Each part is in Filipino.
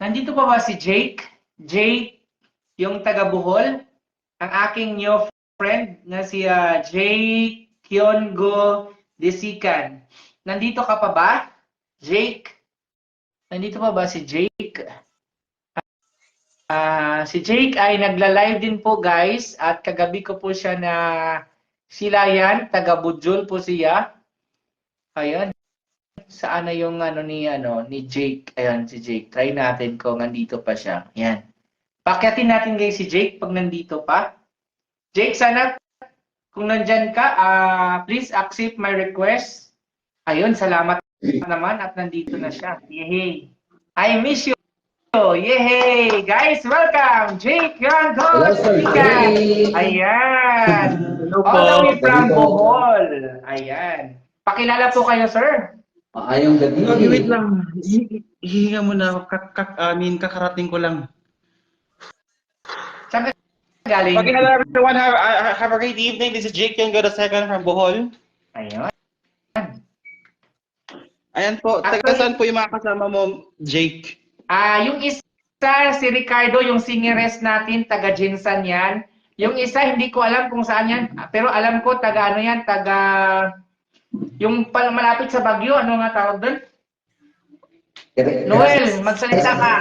Nandito pa ba si Jake? Jake, yung taga Bohol? Ang aking new friend na si Jake Kyongo Desikan. Nandito ka pa ba? Jake? Nandito pa ba si Jake? Si Jake ay nagla-live din po guys at kagabi ko po siya na sila yan, taga Bujol po siya. Ayun. Saan na yung ni Jake? Ayun si Jake. Try natin kung nandito pa siya. Yan. Pakyatin natin guys si Jake pag nandito pa. Jake, sana kung nandyan ka, please accept my request. Ayun, salamat naman at nandito na siya. Yehey. I miss you. Yehey! Guys, welcome! Jake Yongo! Ayan! All the way from Bohol. Ayan. Pakilala po kayo, sir. Ayong gabi. Okay, wait lang. Hihinga muna. Kakarating ko lang. Saan ka galing? Okay, hello everyone. Have a great evening. This is Jake Yongo II from Bohol. Ayun. Ayan po. Taga saan po yung mga kasama mo, Jake? Yung isa, si Ricardo, yung singeres natin, taga Jinsan yan. Yung isa, hindi ko alam kung saan yan, pero alam ko, taga ano yan, taga, yung malapit sa Baguio, ano nga tawag doon? Noel, magsalita ka.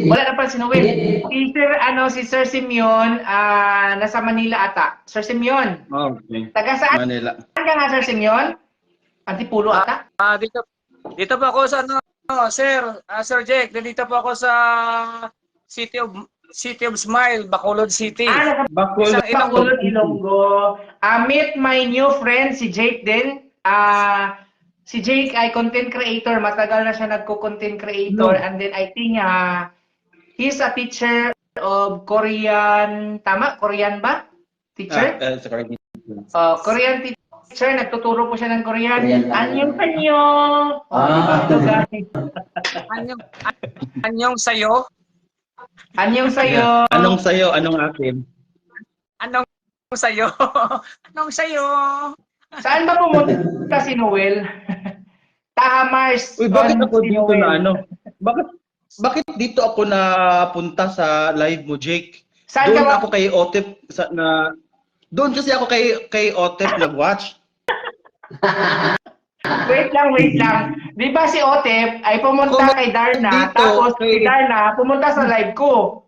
Wala na pala si Noel. Si Sir Simeon, nasa Manila ata. Sir Simeon. Okay. Taga saan? Manila. Saan ka nga, Sir Simeon? Antipulo ata? Dito po ako sa Sir Jake, dito po ako sa City of Smile, Bacolod City. Nasa Bacolod, Ilonggo. Meet my new friend, si Jake din. Si Jake ay content creator. Matagal na siya nagko-content creator. And then I think he's a teacher of Korean. Tama? Korean ba? Teacher? Korean teacher. Nagtuturo po siya ng Korean. Anyong kanyo. Ito guys. Anyong sayo? Anyong sayo. Anong sayo? Anong akin? Anong sayo? Anong sayo? Saan ba pumunta si Noel? Tahamars. Uy, bakit ako dito na ano? Bakit dito ako napunta sa live mo, Jake? Saan Doon ka ako kay Otep doon kasi ako kay Otep nag-watch. Wait lang. Di ba si Otep ay pumunta kay Darna, dito, tapos si Darna pumunta sa live ko.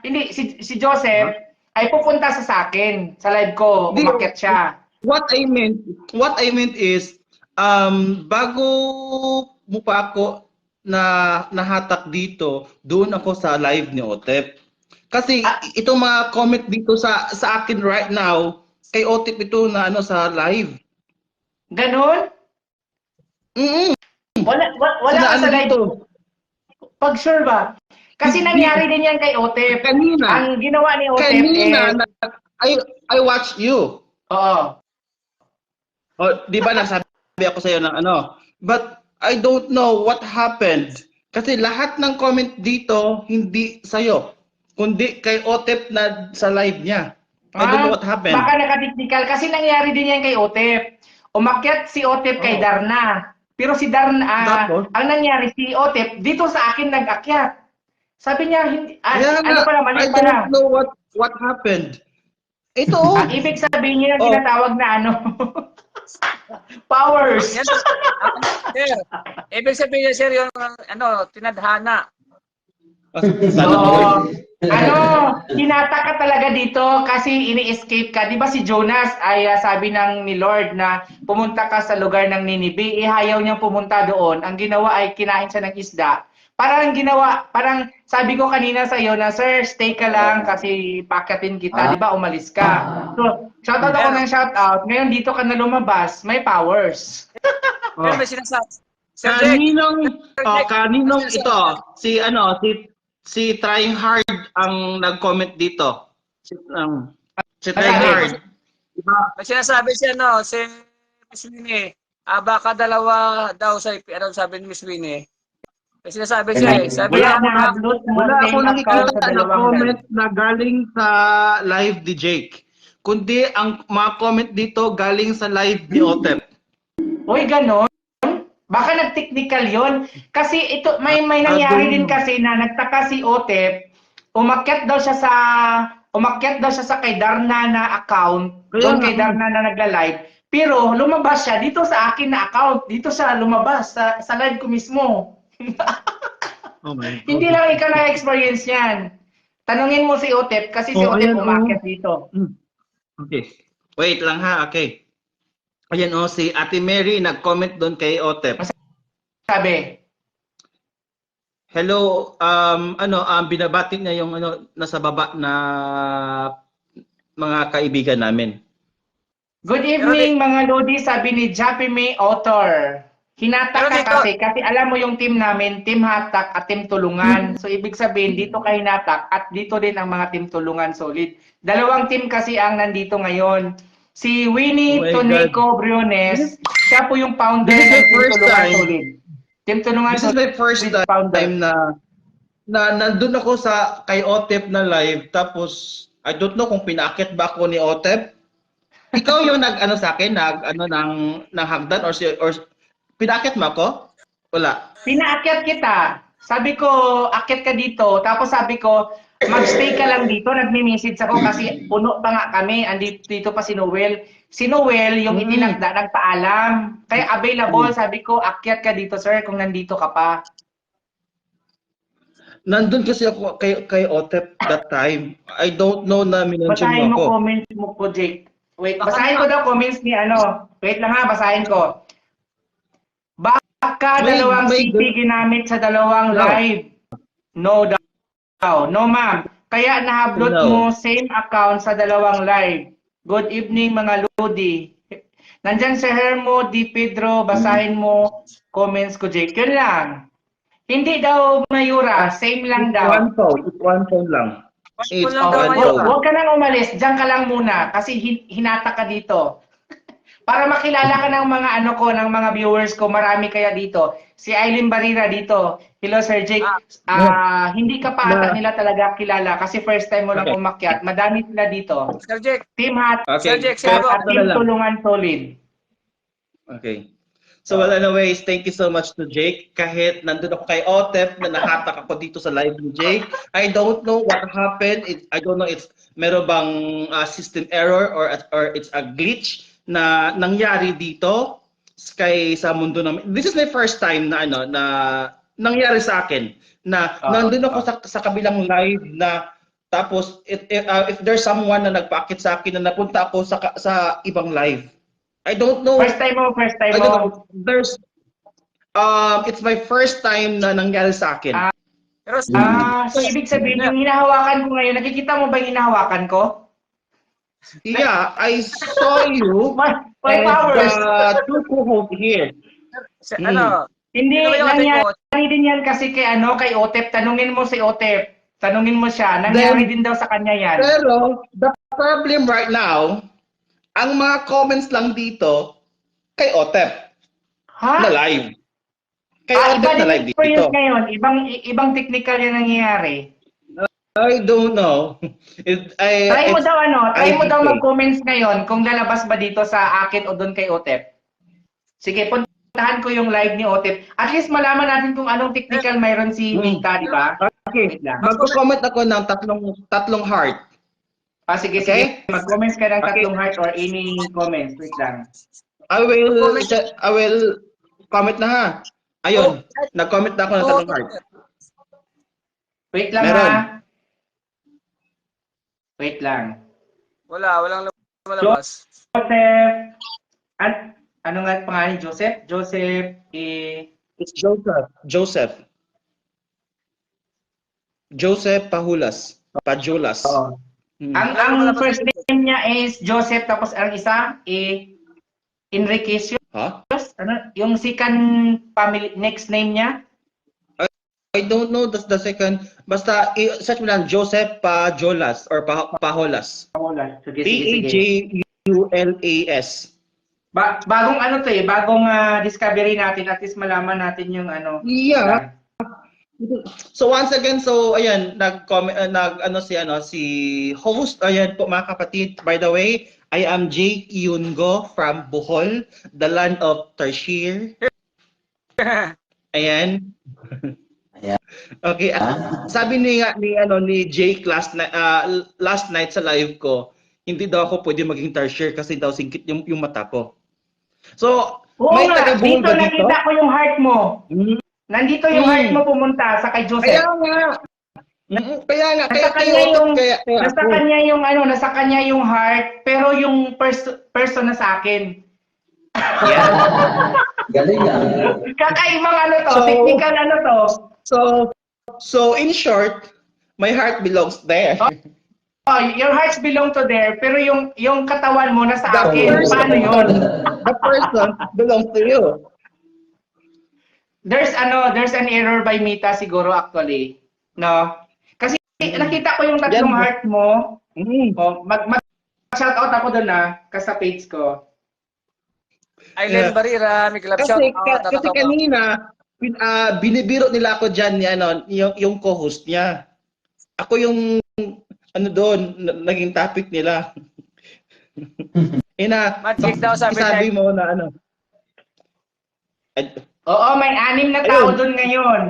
Hindi, si Joseph ay pupunta sa akin, sa live ko, umakyat siya. What I meant is, bago mo pa ako nahatak dito, doon ako sa live ni Otep. Kasi itong mga comment dito sa akin right now, kay Otep ito na sa live. Ganon? Wala ka sa live. Pag sure ba? Kasi nangyari din yan kay Otep. Kanina. Ang ginawa ni Otep I watched you. Oo. Di ba nasabi ako sa'yo ng But I don't know what happened. Kasi lahat ng comment dito, hindi sa'yo. Kundi kay Otep na sa live niya. I don't know what happened. Baka nakatiknikal. Kasi nangyari din yan kay Otep. Umakyat si Otep kay Darna. Pero si Darna, ang nangyari si Otep, dito sa akin nag-akyat. Sabi niya, hindi, ano pala, mali pala. I don't know what happened. Ito. Ibig sabihin niya yung tinatawag na powers. Yan, sir. Ibig sabihin niya, sir, yung tinadhana. Hinata ka talaga dito kasi ini-escape ka. Di ba si Jonas ay sabi ni Lord na pumunta ka sa lugar ng Ninibe, ayaw niyang pumunta doon. Ang ginawa ay kinain siya ng isda. Parang sabi ko kanina sa iyo na, sir, stay ka lang kasi pakyatin kita. Di ba, umalis ka. So, shoutout ako ng shoutout. Ngayon dito ka na lumabas. May powers. Pero may sinasabi. Sir Jake, kaninong ito? Si Trying Hard ang nag-comment dito. Si Trying Hard. may sinasabi siya, si Miss Winnie. Baka dalawa daw sabi ni Miss Winnie. May sinasabi siya Sabi niya, wala ako nakikita na comment na galing sa live ni Jake. Kundi ang mga comment dito galing sa live ni Otep. Uy, ganon? Baka nag-technical yon. Kasi ito, may nangyari din kasi na nagtaka si Otep, umakyat daw siya sa kay Darna na account, doon kay Darna na nagla-live. Pero lumabas siya dito sa akin na account, dito siya lumabas sa live ko mismo. Oh my God. Hindi lang ikaw na-experience yan. Tanungin mo si Otep kasi si Otep umakyat dito. Okay. Wait lang ha, okay. Ayan si Ate Mary nag-comment doon kay Otep. Sabi, Hello, binabati niya yung nasa baba na mga kaibigan namin. good evening mga Lodi, sabi ni Jappy May Author. Hinatak ka kasi alam mo yung team namin, team hatak at team tulungan. So ibig sabihin dito ka hinatak at dito din ang mga team tulungan solid. Dalawang team kasi ang nandito ngayon. Si Winnie Tonico Briones, siya po yung founder ng team tulungan solid. Team tulungan This is my first time na nandun ako sa kay Otep na live, tapos I don't know kung pinakit ba ako ni Otep. Ikaw yung nag-ano sa akin, ng hagdan or pinakit mo ako? Wala. Pinaakyat kita. Sabi ko, akyat ka dito. Tapos sabi ko, magstay ka lang dito. Nagme-message ako kasi puno pa nga kami. Andito dito pa si Noel. Si Noel, yung itinagda, nagpaalam. Kaya available, sabi ko, akyat ka dito, sir, kung nandito ka pa. Nandun kasi ako kay Otep that time. I don't know na minention Basahin mo mo ako. comments mo po, Jake. Wait, basahin ko daw comments ni Wait lang ha, basahin ko. Baka dalawang CP ginamit sa dalawang live. No daw. No ma'am. Kaya nahablot mo same account sa dalawang live. Good evening mga Lodi. Nandyan si Hermo Di Pedro, basahin mo comments ko, Jake. Yun lang. Hindi daw Mayura, same lang daw. One phone lang. Huwag ka nang umalis, diyan ka lang muna kasi hinata ka dito. Para makilala ka ng mga ng mga viewers ko, marami kaya dito. Si Aileen Barira dito. Hello Sir Jake. Hindi ka pa ata nila talaga kilala kasi first time mo lang umakyat. Madami sila dito. Sir Jake. Team Hat. Sir Jake, At Team Tulungan Solid. Okay. So well, anyways, thank you so much to Jake. Kahit nandun ako kay Otep na nahatak ako dito sa live ni Jake. I don't know what happened. I don't know if meron bang system error or it's a glitch na nangyari dito sa mundo namin. This is my first time na na nangyari sa akin na nandun ako sa kabilang live na tapos if there's someone na nagpaakit sa akin na napunta ako sa ibang live. I don't know. First time mo. There's it's my first time na nangyari sa akin. So ibig sabihin yung hinahawakan ko ngayon, nakikita mo ba yung hinahawakan ko? Yeah, I saw you. My powers. Two co-host here. Hindi, nangyari din yan kasi kay Otep. Tanungin mo si Otep. Tanungin mo siya. Nangyari din daw sa kanya yan. Pero, the problem right now, ang mga comments lang dito, kay Otep. Na live. Kay Otep na live dito. Ngayon, ibang technical yung nangyayari. I don't know. Try mo daw mag-comments ngayon kung lalabas ba dito sa akin o doon kay Otep. Sige, puntahan ko yung live ni Otep. At least malaman natin kung anong technical mayroon si Mika, di ba? Okay. Mag-comment ako ng tatlong heart. Sige. Mag-comments ka ng tatlong heart or any comments. Wait lang. I will comment na ha. Ayun, nag-comment na ako ng tatlong heart. Wait lang ha. Wait lang. Walang lumalabas. Joseph. Ano nga pangalan? Joseph? It's Joseph. Joseph Pajulas. Ang first name niya is Joseph, tapos ang isa Enriquez. Huh? Ano? Yung second family next name niya? I don't know the second. Basta search mo lang Joseph Pajulas or Pajulas. Sige. Pajulas. Bagong bagong discovery natin, at least malaman natin yung Yeah. So once again, ayan, nag-comment si host, ayan po mga kapatid. By the way, I am Jake Yungo from Bohol, the land of Tarshir. Ayan. Ayan. Okay. Sabi ni Jake last night sa live ko, hindi daw ako pwede maging tertiary kasi daw singkit yung mata ko. So, Oo may nga, taga-buhol dito ba dito? nakita ko yung heart mo. Mm. Nandito yung heart mo pumunta sa kay Joseph. Kaya nga. Kaya nga. Nasa kanya yung nasa ako. kanya yung nasa kanya yung heart, pero yung person na sa akin. Yeah. Galing ah. Kakaibang So- technical So in short, my heart belongs there. Oh, your hearts belong to there, pero yung katawan mo nasa The akin. person- Paano yun? The person belongs to you. There's an error by Mita siguro actually. No? Kasi nakita ko yung tatlong Yan. heart mo. Mm. Oh, shout out ako doon sa page ko. Aileen Barira, may club shout out. Kasi kanina, binibiro nila ako dyan yung co-host niya. Ako yung doon, naging topic nila. Magic daw sabi niya. mo na Oo, may 6 na tao Ayun. doon ngayon.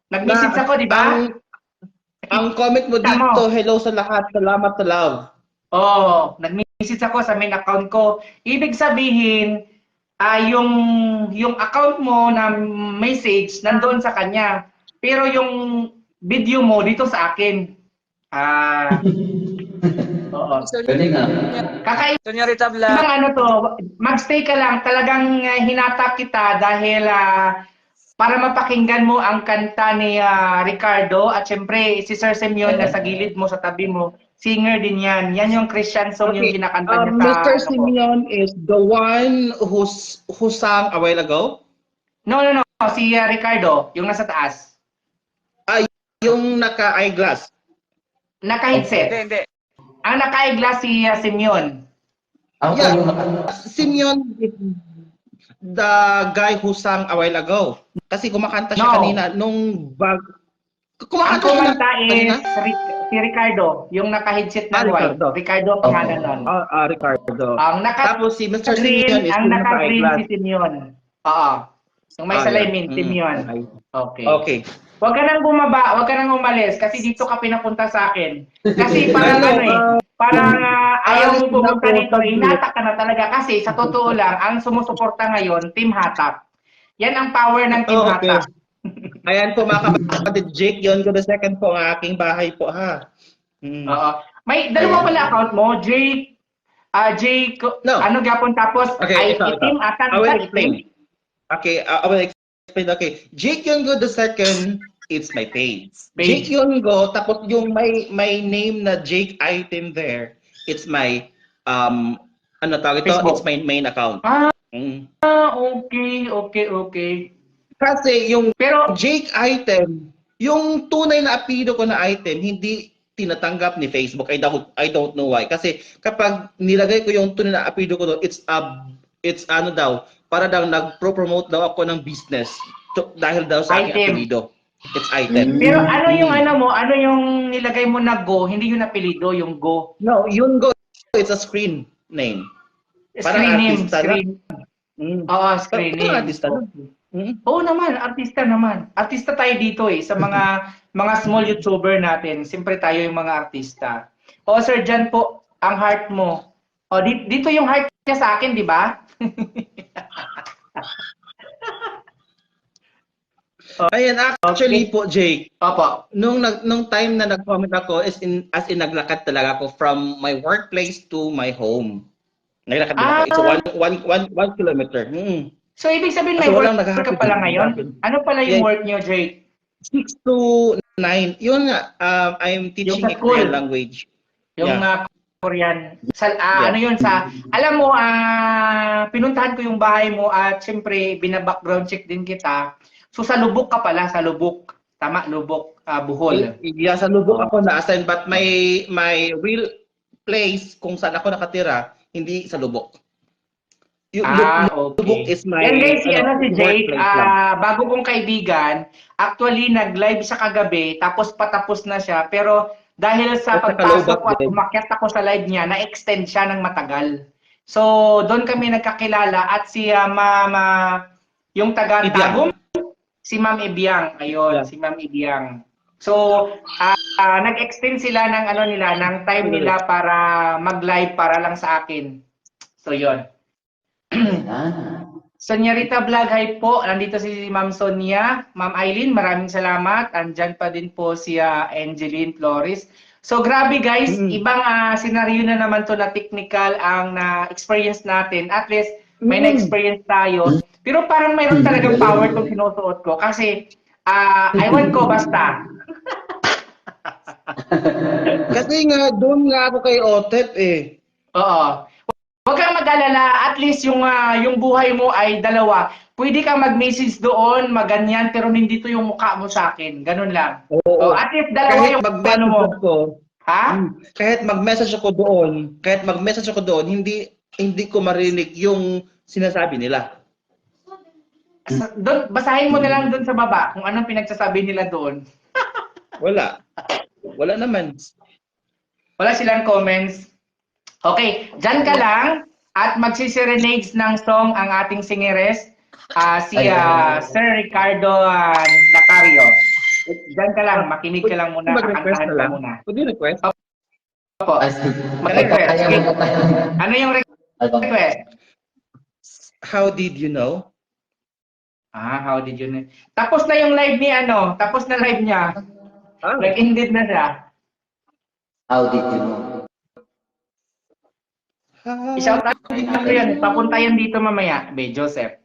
Nag-message ako, di ba? Ang comment mo Tama. dito, hello sa lahat, salamat sa love. Oo, nag-message ako sa main account ko. Ibig sabihin, yung account mo na message nandoon sa kanya. Pero yung video mo dito sa akin. Oo. Galing ah. Kakaibang Sonia Rita Vlog. magstay ka lang. Talagang hinatak kita dahil para mapakinggan mo ang kanta ni Ricardo at syempre si Sir Simeon na sa gilid mo, sa tabi mo. Singer din yan. Yan yung Christian song yung kinakanta niya Mr. Simeon is the one who sang a while ago? No. Si Ricardo, yung nasa taas. Yung naka-eyeglass. Naka-headset. Hindi. Ang naka-eyeglass si Simeon. Ako Yeah. yung Simeon is the guy who sang a while ago. Kasi kumakanta siya No. kanina nung bag. Ang Kumakanta siya kumanta kanina? is si Ricardo, yung naka-headset na white. Ricardo. Ricardo ang pangalan nun. Ricardo. Ang Tapos si Mr. naka-green, Simeon is ang yung naka-green naka-eyeglass. si Simeon. Oo. Yung may salamin, yeah. Simeon. Okay. Okay. Huwag ka nang bumaba, huwag ka nang umalis kasi dito ka pinapunta sa akin. Kasi parang parang ayaw mo pumunta dito, hinatak ka na talaga kasi sa totoo lang, ang sumusuporta ngayon, Team Hatak. Yan ang power ng Team Okay. Hatak. Ayan po mga kapatid, Jake, yun ko the second po ang aking bahay po ha. Oo. May dalawa pala account mo, Jake, No. ano gapon tapos Okay, ito. Team Hatak. I will explain. Okay, I will explain. Okay, Jake Yongo the second, it's my page. Jake Yongo, tapos yung my name na Jake item there, it's my ano tawag ito? Facebook. It's my main account. Okay. Kasi yung Pero Jake item, yung tunay na apelyido ko na item, hindi tinatanggap ni Facebook. I don't know why. Kasi kapag nilagay ko yung tunay na apelyido ko doon, it's ano daw, para daw nag-promote daw ako ng business dahil daw sa aking Item. apelyido. It's item. Pero ano yung ano yung nilagay mo na Go, hindi yung apelido, yung Go. No, yung Go, it's a screen name. Parang Screen name, artista na. screen. Oo, screen Parang name. artista na. Oo naman, artista naman. Artista tayo dito sa mga small YouTuber natin. Siyempre tayo yung mga artista. O Sir Jan po, ang heart mo. O dito yung heart niya sa akin, di ba? Ayan, actually po, Jake, Opo. nung time na nag-comment ako, as in naglakad talaga ako from my workplace to my home. Naglakad din ako. It's 1 kilometer. So ibig sabihin may So, work walang ka naghahatid pala ng ngayon? akin. Ano pala yung Yeah. work niyo, Jake? 6 to 9. Yun nga, I'm teaching Yung sa a Korean school. language. Yung Yeah. Korean. Yeah. Ano yun alam mo, pinuntahan ko yung bahay mo at syempre, bina-background check din kita. So sa Lubok ka pala, sa Lubok. Tama, Lubok, Bohol. Yeah, sa Lubok ako na-assign, but my real place kung saan ako nakatira, hindi sa Lubok. Yung Lubok Okay. is my Yan guys, si Jake, workplace lang. bago kong kaibigan, actually nag-live siya kagabi, tapos patapos na siya, pero dahil sa At pagpasok ko nakalobak at din. umakyat ako sa live niya, na-extend siya ng matagal. So, doon kami nagkakilala at si yung taga Ibiang. Tagum, Si Ma'am Ibiang. Ayun, Yeah. si Ma'am Ibiang. So, nag-extend sila ng ano nila, ng time nila para mag-live para lang sa akin. So, yun. Ayan. Sonyarita Vlog, hi po. Nandito si Ma'am Sonia. Ma'am Eileen, maraming salamat. Andyan pa din po si Angeline Flores. So grabe guys, ibang senaryo na naman to na technical ang na-experience natin. At least may na-experience tayo. Pero parang mayroon talagang power itong sinusuot ko. Kasi, ewan ko basta. Kasi nga, doon nga ako kay Otep eh. Oo. Huwag kang mag-alala, at least yung buhay mo ay dalawa. Pwede kang mag-message doon, maganyan, pero hindi to yung mukha mo sa akin. Ganun lang. Oo. So, at least dalawa Kahit yung ano mo. mag-message ako, Ha? kahit mag-message ako doon, hindi ko marinig yung sinasabi nila. Doon, basahin mo na lang doon sa baba kung anong pinagsasabi nila doon. Wala. Wala naman. Wala silang comments. Okay, dyan ka lang at magsiserenades ng song ang ating singeres, si Sir Ricardo Nacario. Dyan ka lang, makinig ka lang muna, Mag-request kakantahan na ka lang. muna. Pwede request? Opo, Ay, sige. mag-request. Kaya Sige. mo tayo. Ano yung Album. request? How did you know? How did you know? Tapos na yung live ni tapos na live niya. Ah. Nag-ended na siya. How did you know? I-shout out ko yan, papunta yan dito mamaya, Be Joseph.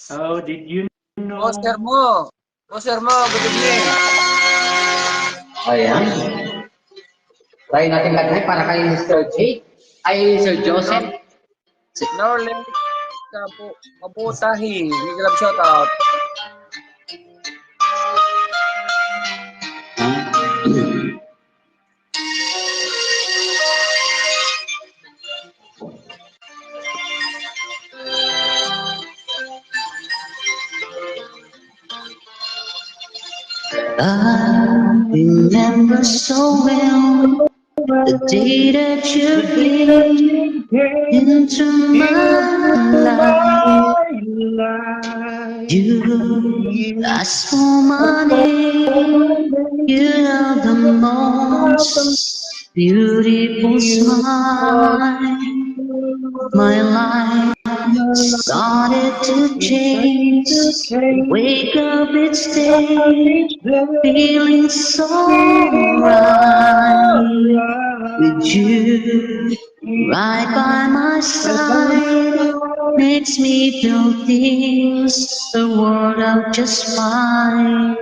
How did you know? Poster mo. Poster mo. Good evening. Ayan. Try natin lagay para kay Mr. J. Ay, Sir Joseph. Norland Kabutahi. Big love shoutout. I remember so well the day that you came into my life. You asked for my name. You have the most beautiful smile. My life started to change. Wake up each day, feeling so right. With you right by my side, makes me feel things the world out just fine.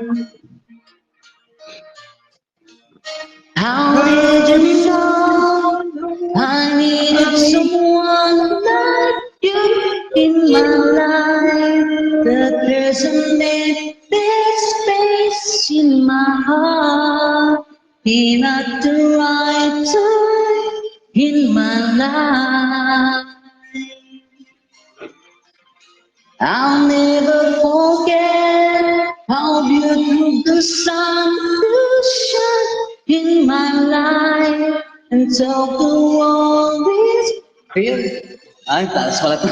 How did you know I needed someone like you in my life? That there's a big space in my heart, and at the right time in my life. I'll never forget how beautiful the sun will shine in my life and tell the world is Ayun. Ay, taas pala to.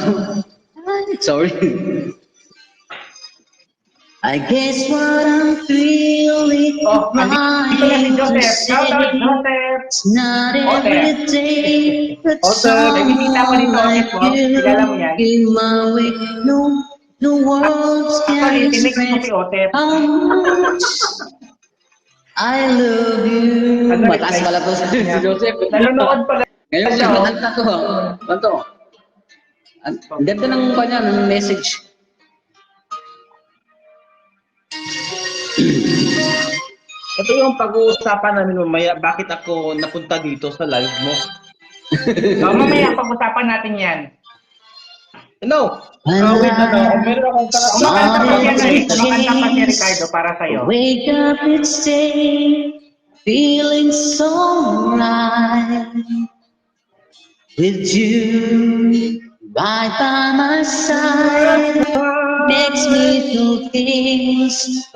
Sorry. I guess what I'm feeling Oh, andito na si Joseph. Shout out, Joseph. it's not every day that Nagkikita ko dito, someone like Otis, you kilala mo yan? in my way. No words Actually, can tinig ko express si Otep. how much I love you. Mataas pala to si Joseph. Nanonood pala Ngayon, siya. Oh. matanda to. Ano? Ang ganda ng kanya, ng message. Ito yung pag-uusapan namin mamaya, bakit ako napunta dito sa live mo? Mamaya, pag-usapan natin yan. No. Wait, meron akong Kumakanta pa siya na kumakanta pa si Ricardo para sa'yo. Wake up each day, feeling so right. With you right by my side, makes me do things